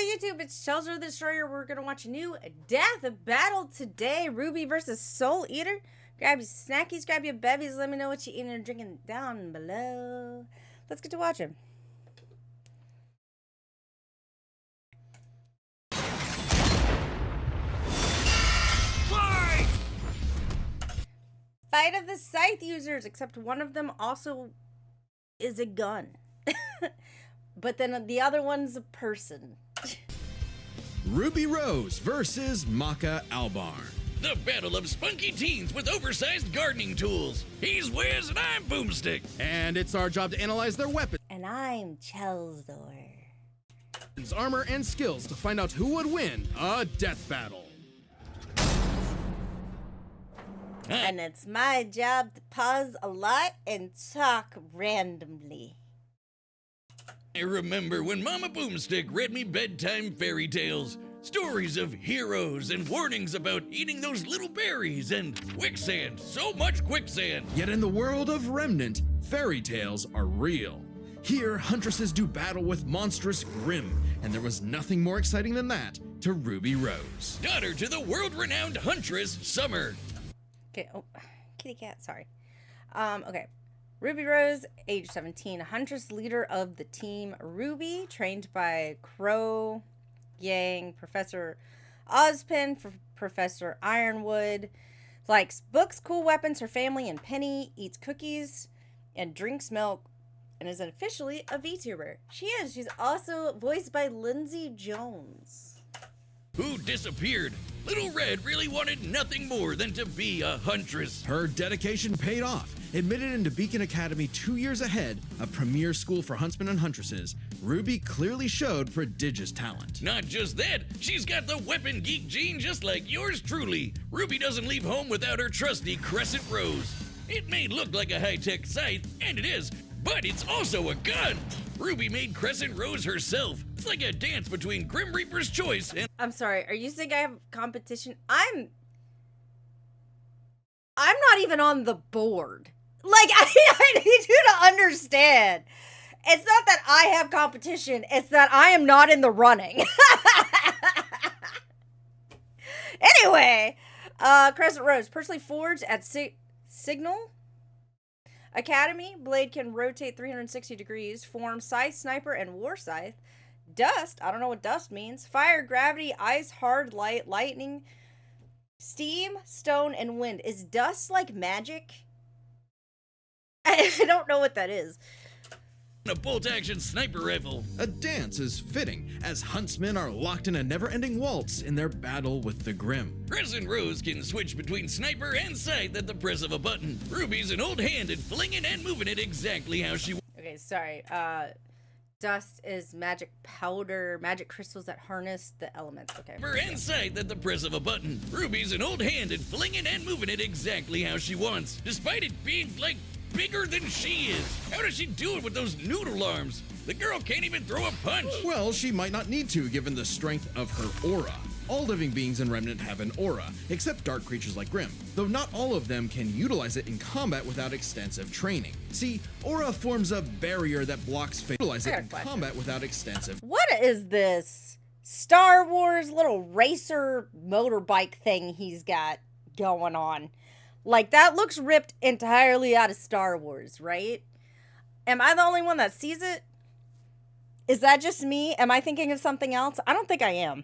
YouTube, it's Chelsea the Destroyer. We're gonna watch a new death battle today. Rwby versus Soul Eater. Grab your snackies, grab your bevies. Let me know what you're eating or drinking down below. Let's get to watching. Fight of the Scythe users, except one of them also is a gun. But then the other one's a person. Rwby Rose versus Maka Albarn. The battle of spunky teens with oversized gardening tools. He's Wiz and I'm Boomstick. And it's our job to analyze their weapons, And I'm Chelsea. armor, and skills to find out who would win a death battle. And it's my job to pause a lot and talk randomly. I remember when Mama Boomstick read me bedtime fairy tales. Stories of heroes and warnings about eating those little berries and quicksand. So much quicksand. Yet in the world of Remnant, fairy tales are real. Here, huntresses do battle with monstrous Grimm, and there was nothing more exciting than that to Rwby Rose. Daughter to the world-renowned huntress, Summer. Okay, oh, kitty cat, sorry. Okay. Rwby Rose, age 17, huntress leader of the team. Rwby, trained by Crow, Yang, Professor Ozpin, Professor Ironwood. Likes books, cool weapons, her family, and Penny. Eats cookies and drinks milk. And is officially a VTuber. She is. She's also voiced by Lindsay Jones. Who disappeared. Little Red really wanted nothing more than to be a huntress. Her dedication paid off. Admitted into Beacon Academy 2 years ahead, a premier school for huntsmen and huntresses, Rwby clearly showed prodigious talent. Not just that, she's got the weapon geek gene just like yours truly. Rwby doesn't leave home without her trusty Crescent Rose. It may look like a high-tech scythe, and it is, but it's also a gun. Rwby made Crescent Rose herself. It's like a dance between Grim Reaper's Choice and... I'm sorry, are you saying I have competition? I'm not even on the board. Like, I need you to understand. It's not that I have competition, it's that I am not in the running. Anyway, Crescent Rose, personally forged at Signal Academy. Blade can rotate 360 degrees. Form Scythe, Sniper, and War Scythe. Dust, I don't know what dust means. Fire, gravity, ice, hard, light, lightning, steam, stone, and wind. Is dust like magic? I don't know what that is. a bolt-action sniper rifle. A dance is fitting, as huntsmen are locked in a never-ending waltz in their battle with the Grimm. Crescent Rose can switch between sniper and scythe at the press of a button. Rwby's an old hand at flinging and moving it exactly how she... Okay, sorry. Dust is magic powder, magic crystals that harness the elements. Okay. And scythe at the press of a button. Rwby's an old hand at flinging and moving it exactly how she wants, despite it being, like, bigger than she is. How does she do it with those noodle arms? The girl can't even throw a punch. Well, she might not need to, given the strength of her aura. All living beings in Remnant have an aura, except dark creatures like Grimm, though not all of them can utilize it in combat without extensive training. See, aura forms a barrier that blocks utilize it in combat without extensive... What is this Star Wars little racer motorbike thing he's got going on? Like, that looks ripped entirely out of Star Wars, right? Am I the only one that sees it? Is that just me? Am I thinking of something else? I don't think I am.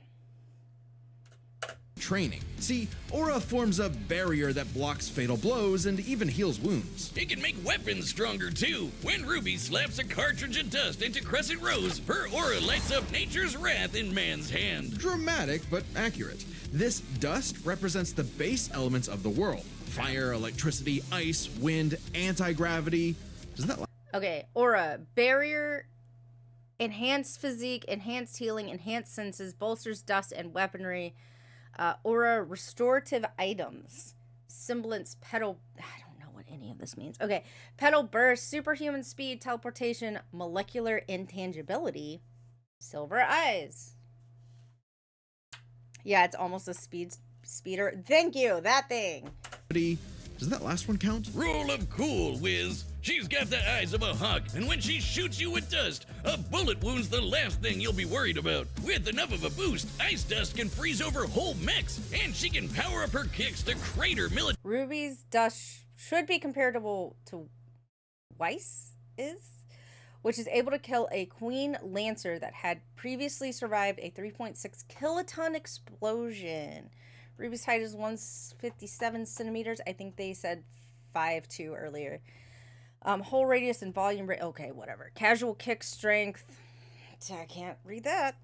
Training. See, aura forms a barrier that blocks fatal blows and even heals wounds. It can make weapons stronger too. When Rwby slaps a cartridge of dust into Crescent Rose, her aura lights up nature's wrath in man's hand. Dramatic, but accurate. This dust represents the base elements of the world. Fire, electricity, ice, wind, anti-gravity. Doesn't that... Okay, aura. Barrier, enhanced physique, enhanced healing, enhanced senses, bolsters dust and weaponry. Aura, restorative items. Semblance, petal... I don't know what any of this means. Okay, petal burst, superhuman speed, teleportation, molecular intangibility, silver eyes. Yeah, it's almost a speeder. Thank you, that thing. Does that last one count? Rule of cool, Wiz. She's got the eyes of a hawk, and when she shoots you with dust, a bullet wound's the last thing you'll be worried about. With enough of a boost, ice dust can freeze over whole mechs, and she can power up her kicks to crater military. Ruby's dust should be comparable to Weiss which is able to kill a Queen Lancer that had previously survived a 3.6 kiloton explosion. Ruby's height is 157 centimeters. I think they said 5'2" earlier. Whole radius and volume rate. Okay, whatever. Casual kick strength. I can't read that.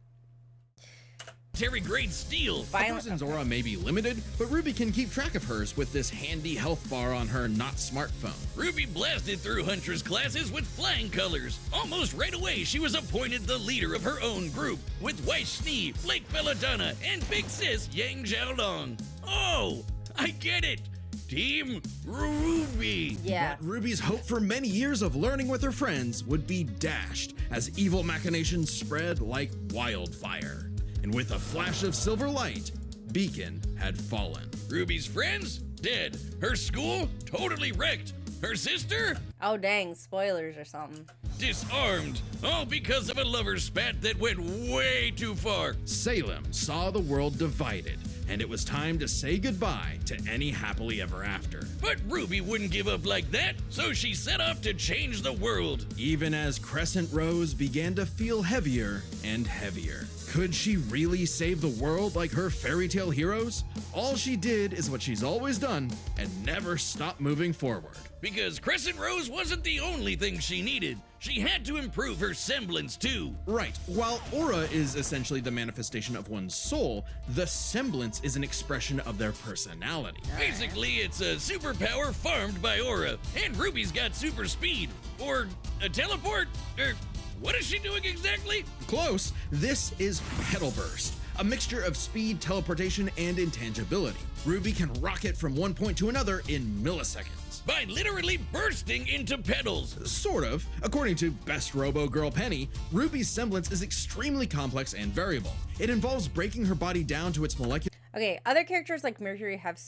Grade steel. A person's aura may be limited, but Rwby can keep track of hers with this handy health bar on her not smartphone. Rwby blasted through Huntress classes with flying colors. Almost right away, she was appointed the leader of her own group, with Weiss Schnee, Flake Belladonna, and Big Sis Yang Xiaolong. Oh, I get it. Team Rwby. Yeah. But Ruby's hope for many years of learning with her friends would be dashed as evil machinations spread like wildfire. And with a flash of silver light, Beacon had fallen. Ruby's friends? Dead. Her school? Totally wrecked. Her sister? Oh, dang. Spoilers or something. Disarmed. All because of a lover's spat that went way too far. Salem saw the world divided, and it was time to say goodbye to any happily ever after. But Rwby wouldn't give up like that, so she set off to change the world. Even as Crescent Rose began to feel heavier and heavier. Could she really save the world like her fairy tale heroes? All she did is what she's always done and never stopped moving forward. Because Crescent Rose wasn't the only thing she needed. She had to improve her semblance too. Right. While aura is essentially the manifestation of one's soul, the semblance is an expression of their personality. Basically, it's a superpower farmed by aura. And Ruby's got super speed. Or a teleport? Or what is she doing exactly? Close. This is Petal Burst, a mixture of speed, teleportation, and intangibility. Rwby can rocket from one point to another in milliseconds. By literally bursting into petals. Sort of. According to Best Robo Girl Penny, Ruby's semblance is extremely complex and variable. It involves breaking her body down to its molecular... Okay, other characters like Mercury have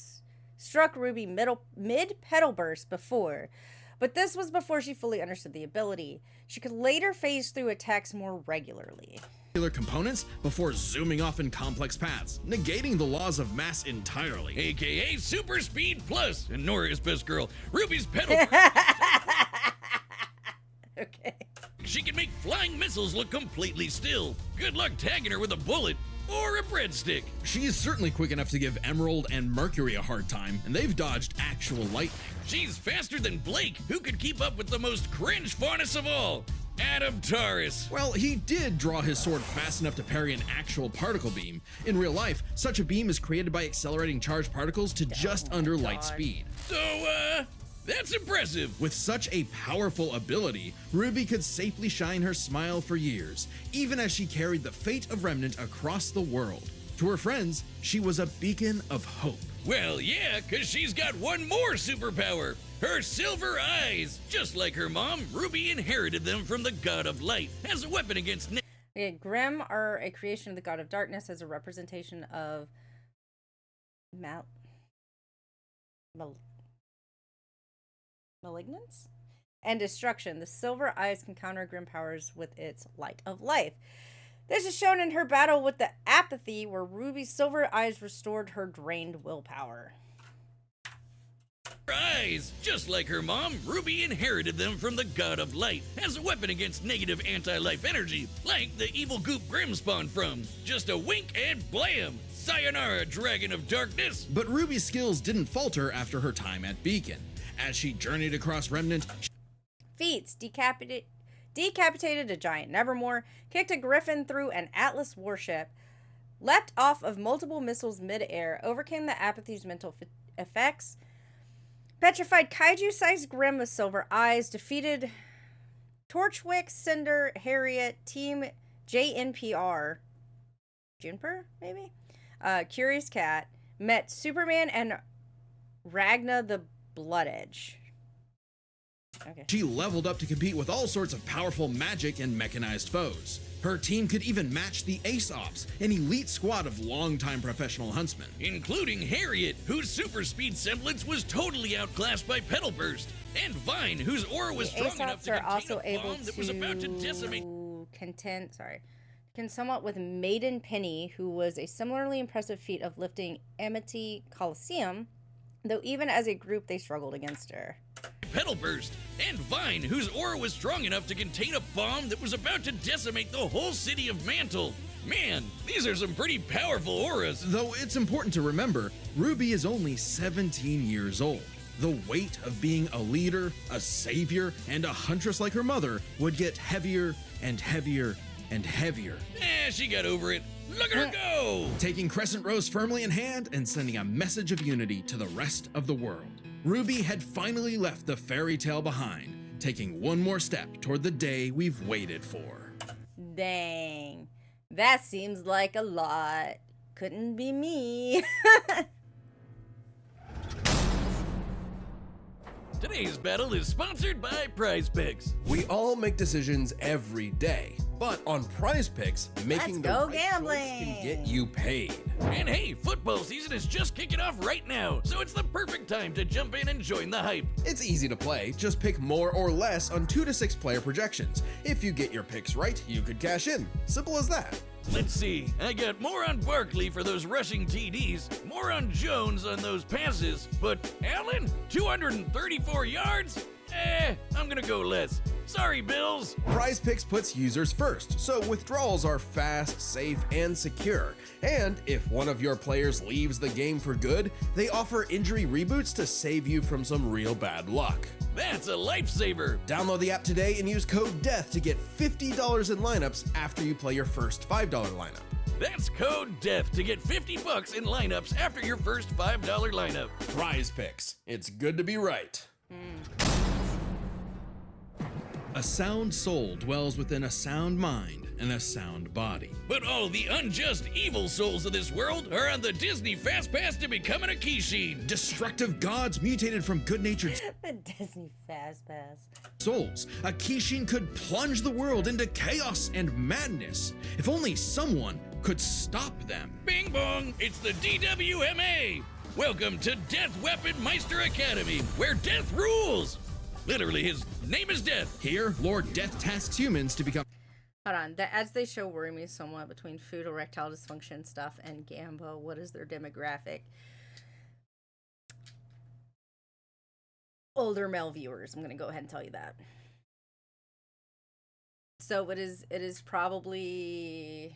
struck Rwby mid-petal burst before, but this was before she fully understood the ability. She could later phase through attacks more regularly. components before zooming off in complex paths, negating the laws of mass entirely. AKA Super Speed Plus, and Nora is best girl. Ruby's pedal. Okay. She can make flying missiles look completely still. Good luck tagging her with a bullet or a breadstick. She's certainly quick enough to give Emerald and Mercury a hard time, and they've dodged actual lightning. She's faster than Blake, who could keep up with the most cringe faunus of all, Adam Taurus. Well, he did draw his sword fast enough to parry an actual particle beam. In real life, such a beam is created by accelerating charged particles to just under light speed. So, that's impressive. With such a powerful ability, Rwby could safely shine her smile for years, even as she carried the fate of Remnant across the world. To her friends, she was a beacon of hope. Well, yeah, because she's got one more superpower. Her silver eyes. Just like her mom, Rwby inherited them from the god of light as a weapon against... Okay, Grimm are a creation of the god of darkness as a representation of malignance and destruction. The silver eyes can counter Grimm powers with its light of life. This is shown in her battle with the apathy, where Rwby's silver eyes restored her drained willpower. Eyes. Just like her mom, Rwby inherited them from the god of light as a weapon against negative anti-life energy, like the evil goop Grimm spawned from. Just a wink and blam! Sayonara, dragon of darkness! But Rwby's skills didn't falter after her time at Beacon. As she journeyed across Remnant, Feats decapitated a giant Nevermore, kicked a griffin through an Atlas warship, leapt off of multiple missiles mid-air, overcame the apathy's mental effects, petrified kaiju-sized Grimm with silver eyes, defeated Torchwick, Cinder, Harriet, Team JNPR, Juniper, maybe? Curious Cat, met Superman and Ragna the Blood Edge. Okay. She leveled up to compete with all sorts of powerful magic and mechanized foes. Her team could even match the Ace Ops, an elite squad of longtime professional huntsmen. Including Harriet, whose super speed semblance was totally outclassed by Petal Burst, and Vine, whose aura was strong enough to contain a bomb that was about to decimate. Can somewhat with Maiden Penny, who was a similarly impressive feat of lifting Amity Coliseum, though even as a group they struggled against her. Petal Burst, and Vine, whose aura was strong enough to contain a bomb that was about to decimate the whole city of Mantle. Man, these are some pretty powerful auras. Though it's important to remember, Rwby is only 17 years old. The weight of being a leader, a savior, and a huntress like her mother would get heavier and heavier and heavier. She got over it. Look at her go! Taking Crescent Rose firmly in hand and sending a message of unity to the rest of the world. Rwby had finally left the fairy tale behind, taking one more step toward the day we've waited for. Dang. That seems like a lot. Couldn't be me. Today's battle is sponsored by Prize Picks. We all make decisions every day, but on Prize Picks, making the right choice can get you paid. And hey, football season is just kicking off right now, so it's the perfect time to jump in and join the hype. It's easy to play, just pick more or less on 2 to 6 player projections. If you get your picks right, you could cash in. Simple as that. Let's see, I got more on Barkley for those rushing TDs, more on Jones on those passes, but Allen, 234 yards? I'm gonna go less. Sorry, Bills. Prize Picks puts users first, so withdrawals are fast, safe, and secure. And if one of your players leaves the game for good, they offer injury reboots to save you from some real bad luck. That's a lifesaver. Download the app today and use code DEATH to get $50 in lineups after you play your first $5 lineup. That's code DEATH to get $50 in lineups after your first $5 lineup. Prize Picks. It's good to be right. A sound soul dwells within a sound mind and a sound body. But all the unjust evil souls of this world are on the Disney Fast Pass to becoming a Kishin. Destructive gods mutated from good-natured The Disney Fast Pass. souls. A Kishin could plunge the world into chaos and madness. If only someone could stop them. Bing bong, it's the DWMA. Welcome to Death Weapon Meister Academy, where death rules. Literally, his name is Death. Here, Lord Death tasks humans to become Hold on. The ads they show worry me somewhat between food erectile dysfunction stuff and Gambo. What is their demographic? Older male viewers. I'm going to go ahead and tell you that. So it is probably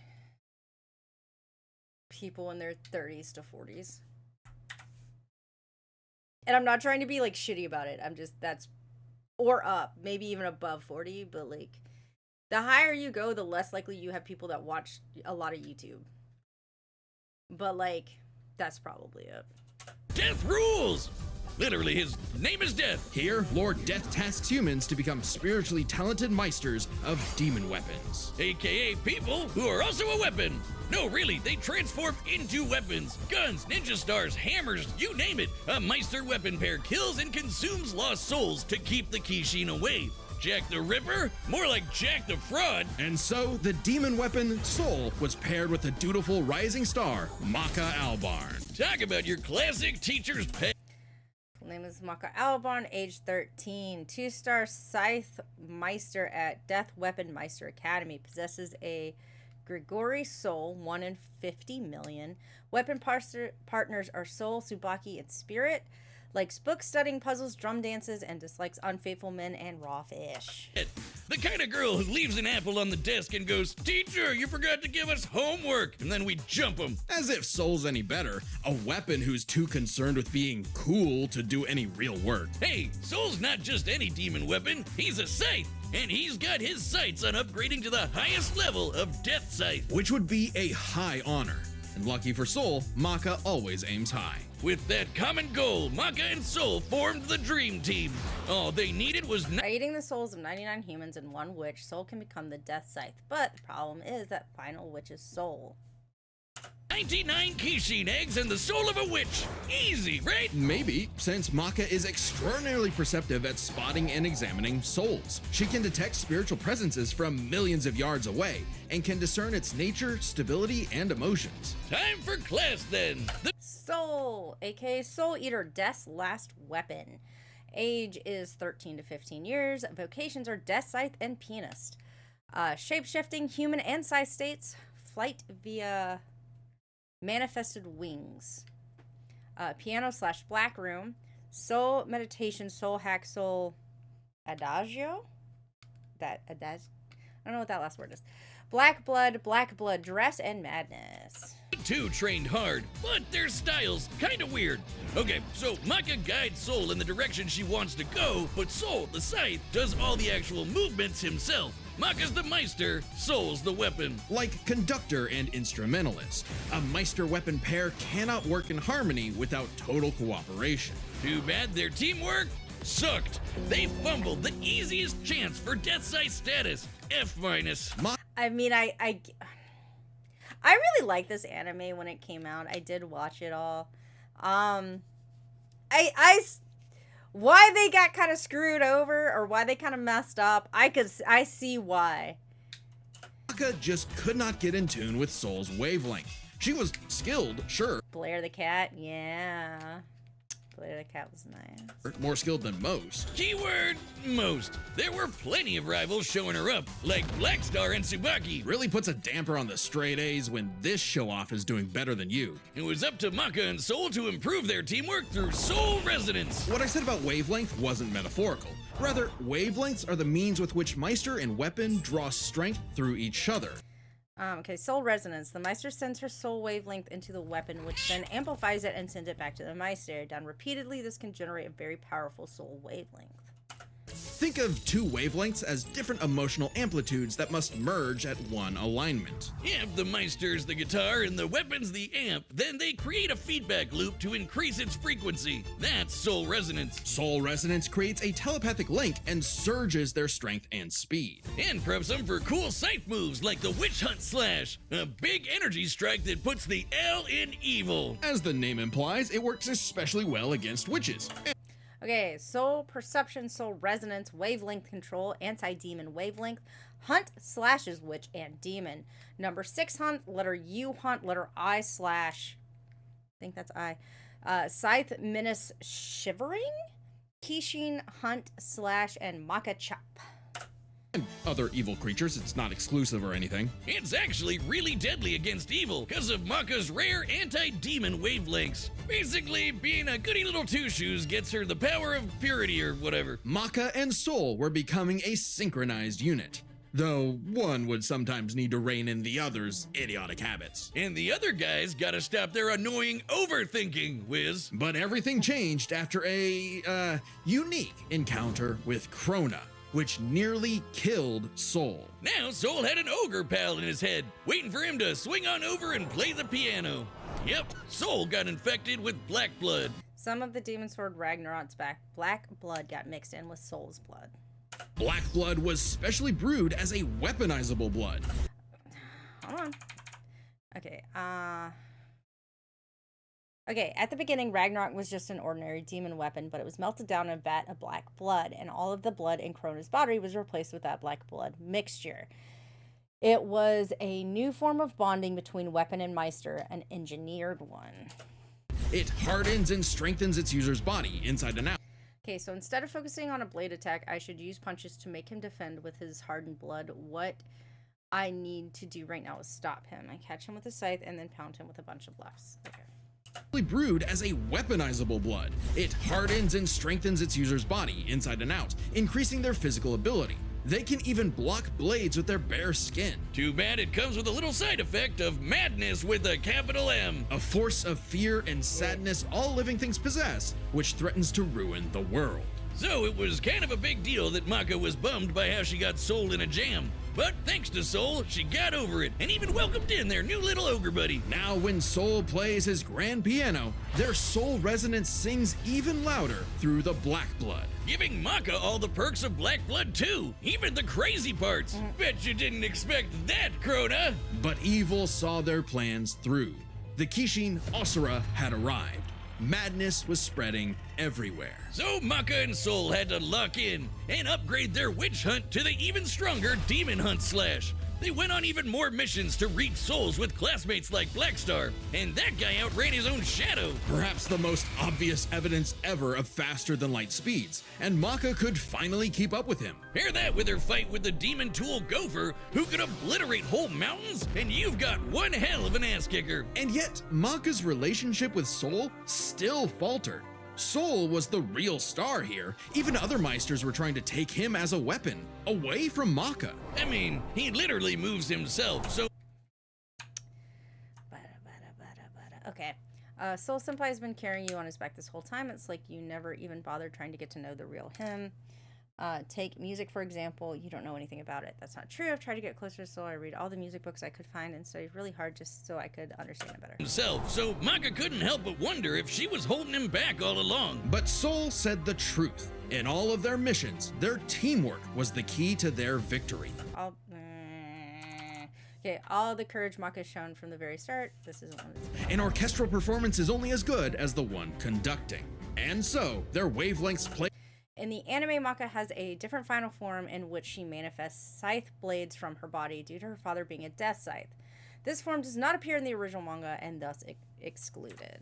people in their 30s to 40s. And I'm not trying to be like shitty about it. I'm just, that's, or up, maybe even above 40, but like, the higher you go, the less likely you have people that watch a lot of YouTube. But like, that's probably it. Death rules. Literally, his name is Death. Here, Lord Death tasks humans to become spiritually talented meisters of demon weapons. AKA people who are also a weapon. No, really, they transform into weapons. Guns, ninja stars, hammers, you name it. A Meister weapon pair kills and consumes lost souls to keep the Kishin away. Jack the Ripper? More like Jack the Fraud. And so, the demon weapon, Soul, was paired with the dutiful rising star, Maka Albarn. Talk about your classic teacher's pet. Full name is Maka Albarn, age 13, 2-star Scythe Meister at Death Weapon Meister Academy. Possesses a Grigori Soul, 1 in 50 million. Weapon partners are Soul, Tsubaki, and Spirit. Likes book studying, puzzles, drum dances, and dislikes unfaithful men and raw fish. The kind of girl who leaves an apple on the desk and goes, "Teacher, you forgot to give us homework," and then we jump them. As if Soul's any better, a weapon who's too concerned with being cool to do any real work. Hey, Soul's not just any demon weapon, he's a Scythe, and he's got his sights on upgrading to the highest level of Death Scythe. Which would be a high honor. And lucky for Soul, Maka always aims high. With that common goal, Maka and Soul formed the dream team. All they needed was By eating the souls of 99 humans and 1 witch, Soul can become the Death Scythe. But the problem is that final witch's soul. 99 Kishin eggs and the soul of a witch. Easy, right? Maybe, since Maka is extraordinarily perceptive at spotting and examining souls. She can detect spiritual presences from millions of yards away and can discern its nature, stability, and emotions. Time for class then. Soul, aka Soul Eater, Death's last weapon. Age is 13 to 15 years. Vocations are Death Scythe and Pianist. Shape-shifting human and Scythe states. Flight via manifested wings. Piano / Black Room. Soul Meditation, Soul Hack, Soul Adagio? I don't know what that last word is. Black Blood, Dress, and Madness. Two trained hard, but their style's kinda weird. Okay, so Maka guides Soul in the direction she wants to go, but Soul, the scythe, does all the actual movements himself. Maka's the Meister, Soul's the weapon. Like Conductor and Instrumentalist, a Meister weapon pair cannot work in harmony without total cooperation. Too bad their teamwork sucked. They fumbled the easiest chance for Death Scythe status, F-. I mean, I really liked this anime when it came out. I did watch it all. Why they got kind of screwed over or why they kind of messed up, I see why. Maka just could not get in tune with Soul's wavelength. She was skilled, sure. Blair the cat, yeah. Blair the cat was nice. More skilled than most. Keyword most. There were plenty of rivals showing her up, like Blackstar and Tsubaki. Really puts a damper on the straight A's when this show-off is doing better than you. It was up to Maka and Soul to improve their teamwork through soul resonance. What I said about wavelength wasn't metaphorical. Rather, wavelengths are the means with which Meister and weapon draw strength through each other. Okay, soul resonance. The Meister sends her soul wavelength into the weapon, which then amplifies it and sends it back to the Meister. Done repeatedly, this can generate a very powerful soul wavelength. Think of two wavelengths as different emotional amplitudes that must merge at one alignment. If the Meister's the guitar and the weapon's the amp, then they create a feedback loop to increase its frequency. That's soul resonance. Soul resonance creates a telepathic link and surges their strength and speed. And preps them for cool scythe moves like the Witch Hunt Slash, a big energy strike that puts the L in evil. As the name implies, it works especially well against witches. Okay, soul perception, soul resonance, wavelength control, anti-demon wavelength, hunt slashes witch and demon. Number 6 hunt, letter U hunt, letter I slash, I think that's I. Scythe menace shivering, Kishin hunt slash, and Maka chop. And other evil creatures, it's not exclusive or anything. It's actually really deadly against evil because of Maka's rare anti-demon wavelengths. Basically, being a goody little two-shoes gets her the power of purity or whatever. Maka and Soul were becoming a synchronized unit, though one would sometimes need to rein in the other's idiotic habits. And the other guys gotta stop their annoying overthinking, Wiz. But everything changed after a, unique encounter with Krona, which nearly killed Soul. Now Soul had an ogre pal in his head, waiting for him to swing on over and play the piano. Yep, Soul got infected with black blood. Some of the demon sword Ragnarok's black blood got mixed in with Soul's blood. Black blood was specially brewed as a weaponizable blood. Hold on. Okay, Okay, at the beginning, Ragnarok was just an ordinary demon weapon, but it was melted down in a vat of black blood, and all of the blood in Krona's body was replaced with that black blood mixture. It was a new form of bonding between weapon and Meister, an engineered one. It hardens and strengthens its user's body, inside and out. Okay, so instead of focusing on a blade attack, I should use punches to make him defend with his hardened blood. What I need to do right now is stop him. I catch him with a scythe and then pound him with a bunch of lefts. Okay. Brewed as a weaponizable blood. It hardens and strengthens its user's body, inside and out, increasing their physical ability. They can even block blades with their bare skin. Too bad it comes with a little side effect of madness with a capital M. A force of fear and sadness all living things possess, which threatens to ruin the world. So it was kind of a big deal that Maka was bummed by how she got Soul in a jam. But thanks to Soul, she got over it and even welcomed in their new little ogre buddy. Now when Soul plays his grand piano, their soul resonance sings even louder through the black blood. Giving Maka all the perks of black blood too, even the crazy parts. Bet you didn't expect that, Krona. But evil saw their plans through. The Kishin Asura had arrived. Madness was spreading everywhere. So Maka and Soul had to lock in and upgrade their witch hunt to the even stronger demon hunt slash. They went on even more missions to reap souls with classmates like Blackstar, and that guy outran his own shadow. Perhaps the most obvious evidence ever of faster than light speeds, and Maka could finally keep up with him. Pair that with her fight with the demon tool Gopher, who could obliterate whole mountains, and you've got one hell of an ass kicker. And yet, Maka's relationship with Soul still faltered. Soul was the real star here. Even other Meisters were trying to take him as a weapon, away from Maka. I mean, he literally moves himself, so... Okay. Soul Senpai has been carrying you on his back this whole time. It's like you never even bothered trying to get to know the real him. Take music, for example. You don't know anything about it. That's not true. I've tried to get closer to Soul. I read all the music books I could find and studied really hard just so I could understand it better. Himself, so Maka couldn't help but wonder if she was holding him back all along. But Soul said the truth. In all of their missions, their teamwork was the key to their victory. Okay, all the courage Maka has shown from the very start. This isn't one of these. An orchestral performance is only as good as the one conducting. And so, their wavelengths play. In the anime, Maka has a different final form in which she manifests scythe blades from her body due to her father being a death scythe. This form does not appear in the original manga and thus excluded.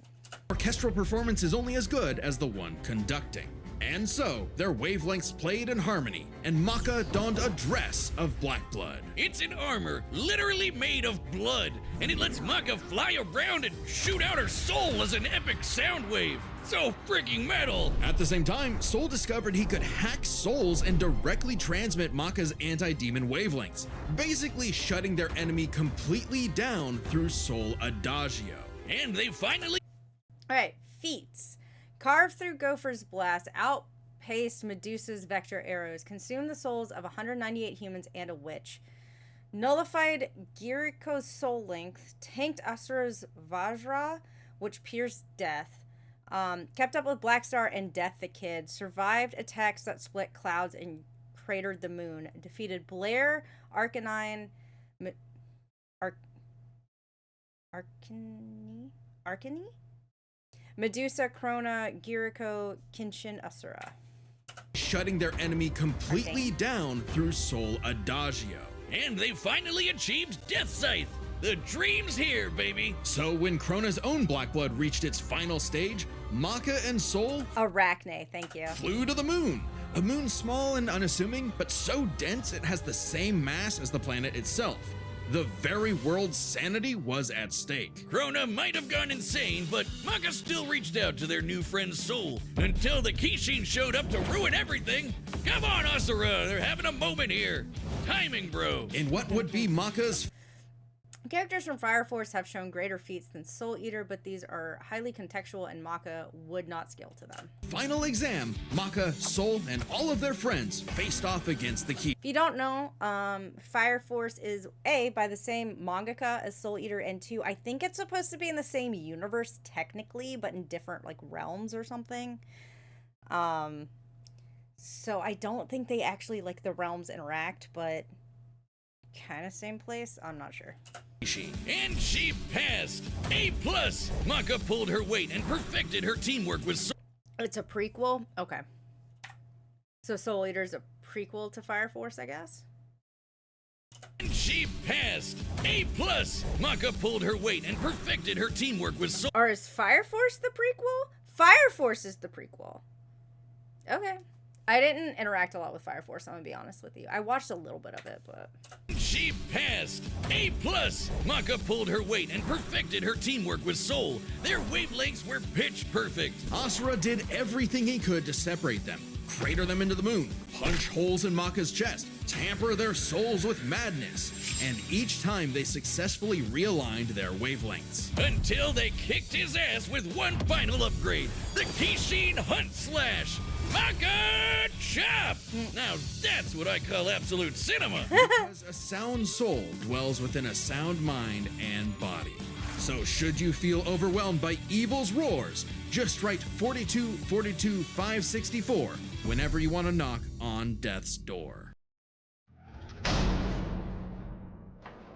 Orchestral performance is only as good as the one conducting. And so, their wavelengths played in harmony, and Maka donned a dress of black blood. It's an armor literally made of blood, and it lets Maka fly around and shoot out her soul as an epic sound wave. So freaking metal! At the same time, Soul discovered he could hack souls and directly transmit Maka's anti-demon wavelengths, basically shutting their enemy completely down through Soul Adagio. And they finally... Alright, feats. Carved through Gopher's blast, outpaced Medusa's vector arrows, consumed the souls of 198 humans and a witch, nullified Giriko's soul length, tanked Asura's Vajra, which pierced death, kept up with Blackstar and Death the Kid, survived attacks that split clouds and cratered the moon, defeated Blair, Arcanine, Arcany? Medusa, Krona, Giriko, Kinshin, Asura. Shutting their enemy completely down through Soul Adagio. And they finally achieved Death Scythe! The dream's here, baby! So when Krona's own Black Blood reached its final stage, Maka and Soul Arachne, thank you. flew to the moon. A moon small and unassuming, but so dense it has the same mass as the planet itself. The very world's sanity was at stake. Krona might have gone insane, but Maka still reached out to their new friend Soul until the Kishin showed up to ruin everything. Come on, Asura, they're having a moment here. Timing, bro. In what would be Maka's Characters from Fire Force have shown greater feats than Soul Eater, but these are highly contextual and Maka would not scale to them. final exam, Maka, Soul, and all of their friends faced off against the Key. If you don't know, Fire Force is A, by the same mangaka as Soul Eater, and 2, I think it's supposed to be in the same universe technically, but in different like realms or something. So I don't think they actually like the realms interact, but kind of same place. I'm not sure. And she passed. A+. Maka pulled her weight and perfected her teamwork with Soul. It's a prequel? Okay. So Soul Eater's a prequel to Fire Force, I guess? And she passed. A+. Maka pulled her weight and perfected her teamwork with Soul. Or is Fire Force the prequel? Fire Force is the prequel. Okay. I didn't interact a lot with Fire Force, I'm gonna be honest with you. I watched a little bit of it, but... She passed. A+. Maka pulled her weight and perfected her teamwork with Soul. Their wavelengths were pitch perfect. Asura did everything he could to separate them, crater them into the moon, punch holes in Maka's chest, tamper their souls with madness, and each time they successfully realigned their wavelengths. Until they kicked his ass with one final upgrade, the Kishin Hunt Slash. Maka Chop! Now that's what I call absolute cinema. Because a sound soul dwells within a sound mind and body. So should you feel overwhelmed by evil's roars, just write 4242 564 whenever you want to knock on death's door.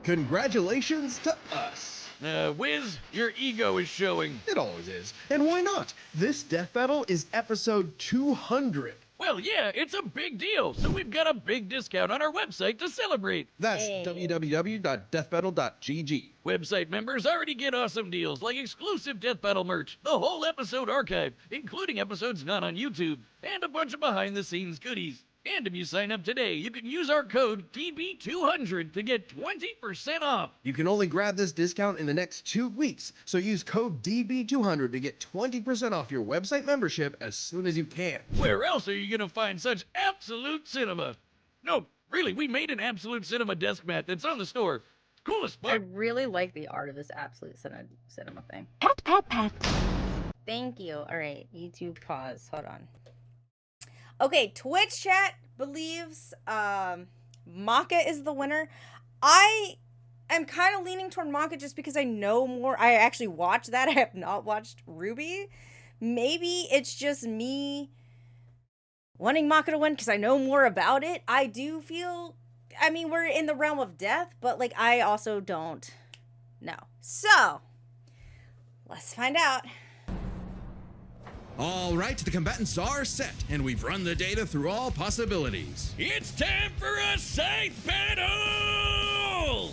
Congratulations to us! Wiz, your ego is showing. It always is. And why not? This death battle is episode 200. Well, yeah, it's a big deal, so we've got a big discount on our website to celebrate. That's Hey. www.deathbattle.gg. Website members already get awesome deals like exclusive Death Battle merch, the whole episode archive, including episodes not on YouTube, and a bunch of behind-the-scenes goodies. And if you sign up today, you can use our code TB200 to get 20% off. You can only grab this discount in the next 2 weeks, so use code DB200 to get 20% off your website membership as soon as you can. Where else are you gonna find such absolute cinema? No, really, we made an absolute cinema desk mat that's on the store. Coolest I part. really like the art of this absolute cinema thing. Thank you. All right, YouTube pause. Hold on. Okay, Twitch chat believes Maka is the winner. I am kind of leaning toward Maka just because I know more. I actually watched that. I have not watched Rwby. Maybe it's just me wanting Maka to win because I know more about it. I do feel, I mean, we're in the realm of death, but like I also don't know. So, let's find out. All right, the combatants are set, and we've run the data through all possibilities. It's time for a scythe battle!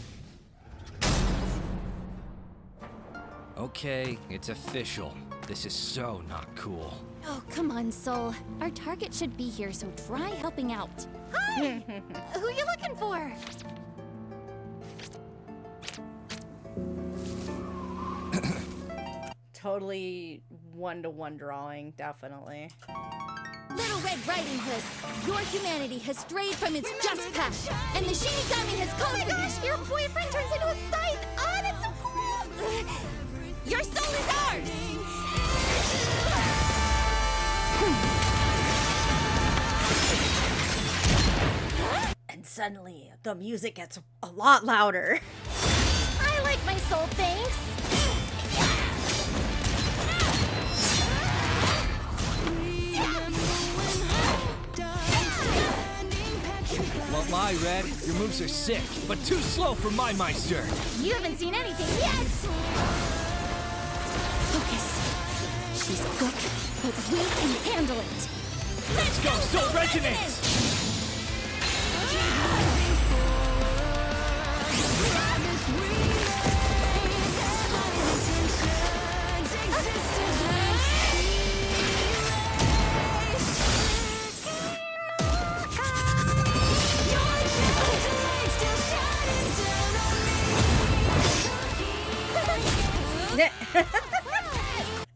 Okay, it's official. This is so not cool. Oh, come on, Soul. Our target should be here, so try helping out. Hi! Who you looking for? Totally one-to-one drawing, definitely. Little Red Riding Hood, your humanity has strayed from its just path, and the Shinigami has called for you. Your boyfriend turns into a scythe! Oh, that's so cool! Your soul is ours! And suddenly, the music gets a lot louder. I like my soul, thanks! Won't lie, Red. Your moves are sick, but too slow for my Meister. You haven't seen anything yet! Focus. She's quick, but we can handle it. Let's go, Soul Resonance!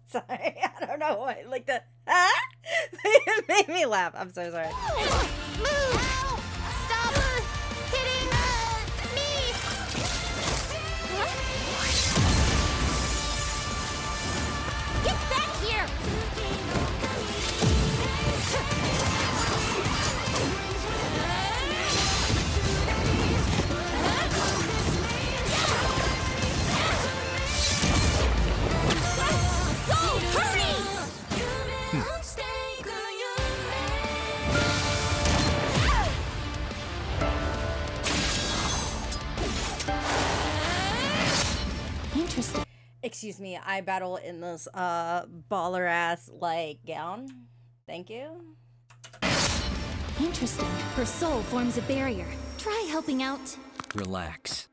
Sorry, I don't know why. Like the it made me laugh. I'm so sorry. Move! Stop hitting me! Get back here! Soul, hurry! Interesting. Excuse me, I battle in this baller ass like gown. Thank you. Interesting. Her soul forms a barrier. Try helping out. Relax.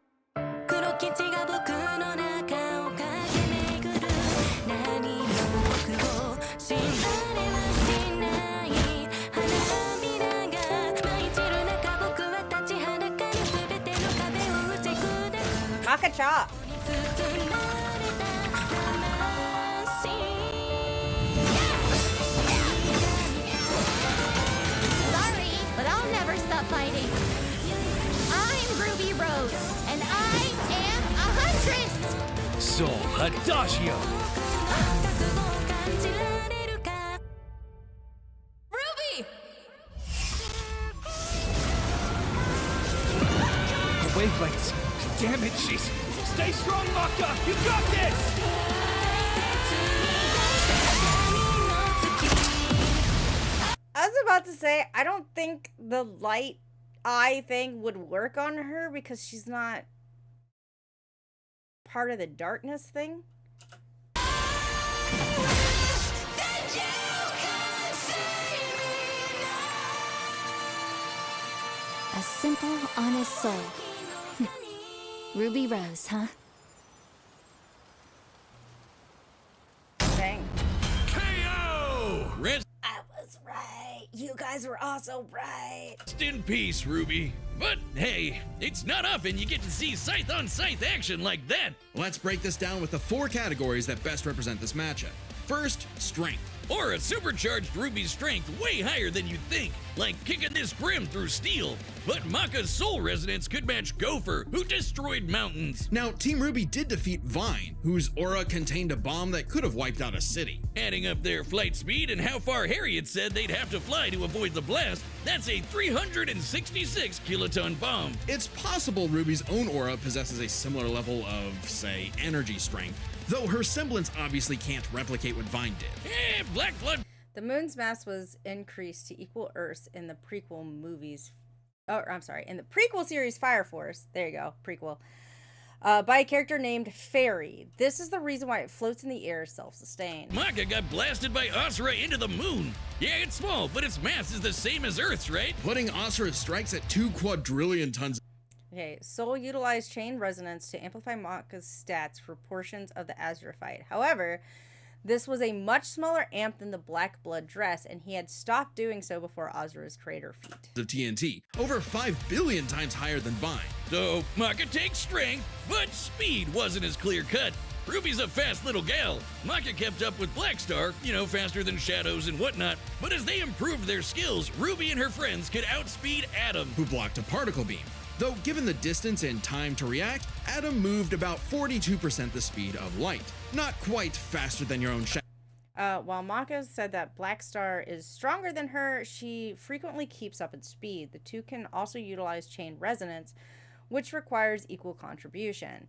Maka chop. Sorry, but I'll never stop fighting. I'm Ruby Rose, and I am a huntress! Soul Adagio. Ruby! The wavelengths. Damn it, she's... Stay strong, Maka! You got this! I was about to say, I don't think the light eye thing would work on her because she's not part of the darkness thing? A simple, honest soul. Ruby Rose, huh? Dang. KO! Rest I was right. You guys were also right. in peace, Rwby. But hey, it's not often you get to see scythe-on-scythe action like that. Let's break this down with the 4 categories that best represent this matchup. First, strength. Or a supercharged Rwby's strength way higher than you'd think, like kicking this Grim through steel. But Maka's soul resonance could match Gopher, who destroyed mountains. Now, Team Rwby did defeat Vine, whose aura contained a bomb that could have wiped out a city. Adding up their flight speed and how far Harriet said they'd have to fly to avoid the blast, that's a 366 kiloton bomb. It's possible Ruby's own aura possesses a similar level of, say, energy strength, though her semblance obviously can't replicate what Vine did. Black Blood. The moon's mass was increased to equal Earth's in the prequel movies. Oh, I'm sorry. In the prequel series Fire Force. There you go. Prequel. By a character named Fairy. This is the reason why it floats in the air self-sustained. Maka got blasted by Asura into the moon. Yeah, it's small, but its mass is the same as Earth's, right? Putting Asura's strikes at 2 quadrillion tons. Okay, Soul utilized chain resonance to amplify Maka's stats for portions of the Azure fight. However, this was a much smaller amp than the Black Blood dress, and he had stopped doing so before Azura's Crater feat. Of TNT, over 5 billion times higher than Vine. So, Maka takes strength, but speed wasn't as clear-cut. Ruby's a fast little gal. Maka kept up with Blackstar, faster than Shadows and whatnot. But as they improved their skills, Rwby and her friends could outspeed Adam. Who blocked a particle beam. Though given the distance and time to react, Adam moved about 42% the speed of light. Not quite faster than your own shadow. While Maka said that Blackstar is stronger than her, she frequently keeps up in speed. The two can also utilize chain resonance, which requires equal contribution.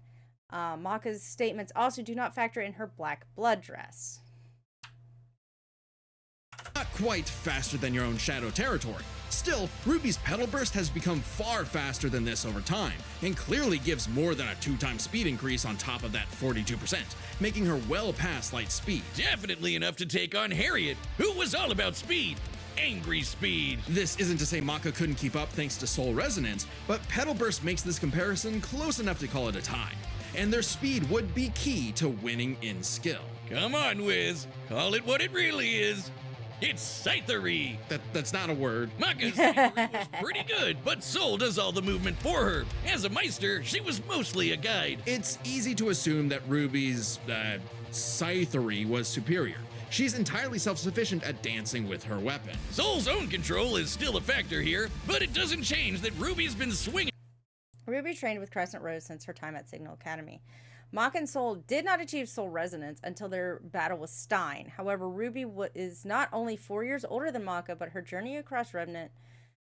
Maka's statements also do not factor in her Black Blood dress. Not quite faster than your own shadow territory. Still, Ruby's Petal Burst has become far faster than this over time, and clearly gives more than a 2-time speed increase on top of that 42%, making her well past light speed. Definitely enough to take on Harriet, who was all about speed. Angry speed. This isn't to say Maka couldn't keep up thanks to Soul Resonance, but Petal Burst makes this comparison close enough to call it a tie, and their speed would be key to winning in skill. Come on, Wiz. Call it what it really is. It's scythery. That's not a word. Maka's scythery was pretty good, but Soul does all the movement for her. As a Meister, she was mostly a guide. It's easy to assume that Ruby's, scythery was superior. She's entirely self-sufficient at dancing with her weapon. Soul's own control is still a factor here, but it doesn't change that Ruby's been swinging. Ruby trained with Crescent Rose since her time at Signal Academy. Maka and Soul did not achieve Soul Resonance until their battle with Stein. However, Rwby is not only 4 years older than Maka, but her journey across Remnant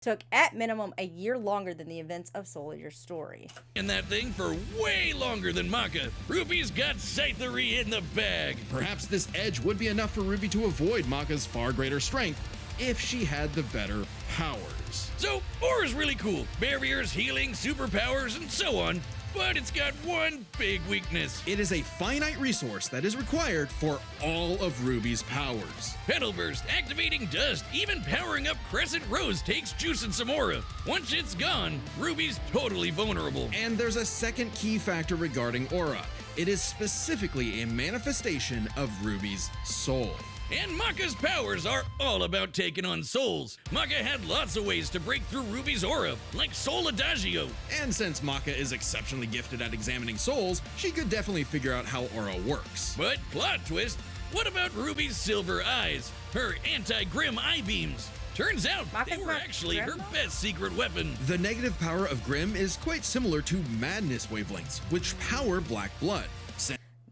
took at minimum a year longer than the events of Soul Eater's story. In that thing for way longer than Maka. Ruby's got scythery in the bag. Perhaps this edge would be enough for Ruby to avoid Maka's far greater strength if she had the better powers. So, Aura's really cool. Barriers, healing, superpowers, and so on. But it's got one big weakness. It is a finite resource that is required for all of Ruby's powers. Petal Burst, activating dust, even powering up Crescent Rose takes juice and some aura. Once it's gone, Ruby's totally vulnerable. And there's a second key factor regarding aura. It is specifically a manifestation of Ruby's soul. And Maka's powers are all about taking on souls. Maka had lots of ways to break through Ruby's aura, like Soul Adagio. And since Maka is exceptionally gifted at examining souls, she could definitely figure out how aura works. But plot twist, what about Ruby's silver eyes? Her anti-Grim eye beams? Turns out Maka's they were not actually her Grim? best secret weapon. The negative power of Grim is quite similar to madness wavelengths, which power Black Blood.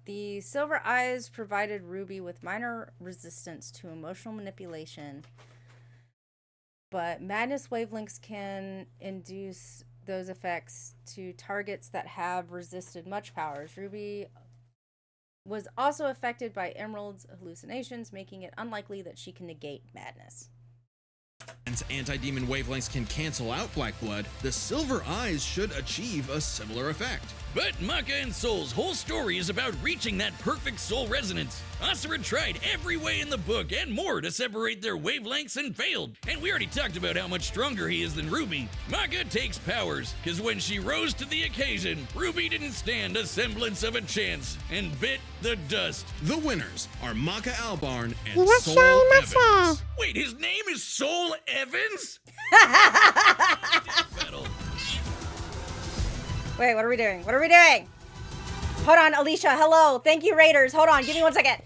The Silver Eyes provided Rwby with minor resistance to emotional manipulation, but Madness wavelengths can induce those effects to targets that have resisted much powers. Rwby was also affected by Emerald's hallucinations, making it unlikely that she can negate Madness. Since anti-demon wavelengths can cancel out Black Blood, the Silver Eyes should achieve a similar effect. But Maka and Soul's whole story is about reaching that perfect soul resonance. Asura tried every way in the book and more to separate their wavelengths and failed. And we already talked about how much stronger he is than Rwby. Maka takes powers, cause when she rose to the occasion, Rwby didn't stand a semblance of a chance and bit the dust. The winners are Maka Albarn and Irashaimase. Soul Evans. Wait, his name is Soul Evans? DeathBattle. Wait, what are we doing? What are we doing? Hold on, Alicia. Hello. Thank you, Raiders. Hold on. Give me 1 second.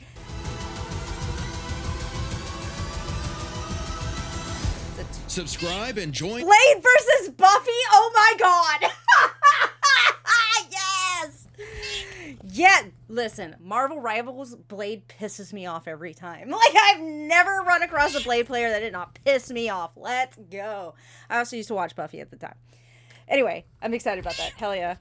Subscribe and join. Blade versus Buffy? Oh my god. Yes. Yeah. Listen, Marvel Rivals Blade pisses me off every time. Like, I've never run across a Blade player that did not piss me off. Let's go. I also used to watch Buffy at the time. Anyway, I'm excited about that. Hell yeah.